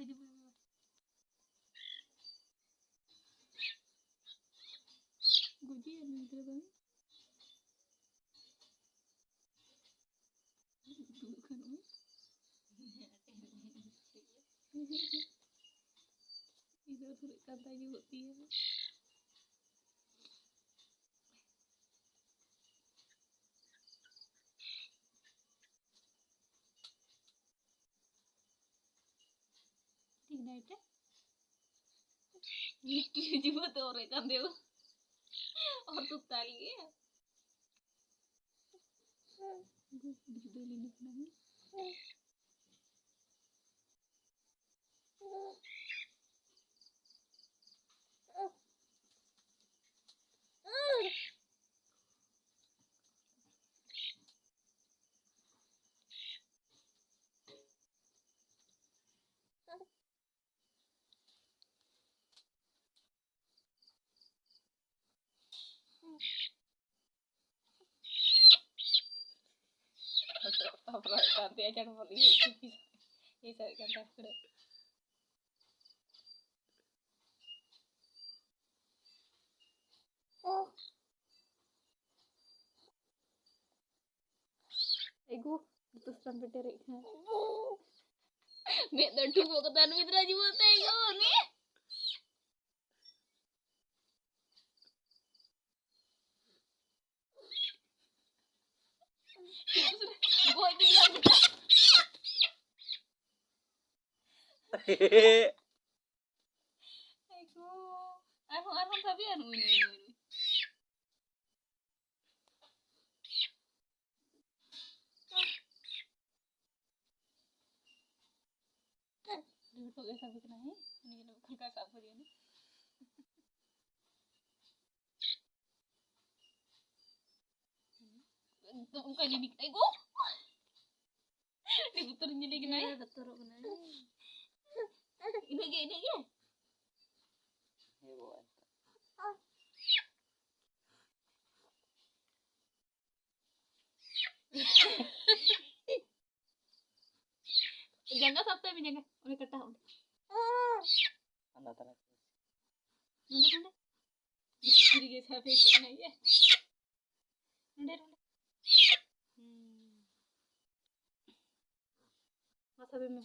di guji ya nih bang bukan itu tuh kata juga dia tidak ada itu juga tuh orang kan dia orang tuh tali ya dibeli nih nangis apa kanti aja nomor itu bisa kantas sudah ego terus sampai terik nek dadu mau ketan mitra juga tego nih gue itu dia kita ego arang tapi anu ini dulu kok sampai kena ini bukan kakak apa dia nih itu bukan ini ego ini betul jadi kena ya betul kena ini jangan sampai menjaga oleh ketahuan Anda Nunda dikiri guys HP sana ya nunda masa beme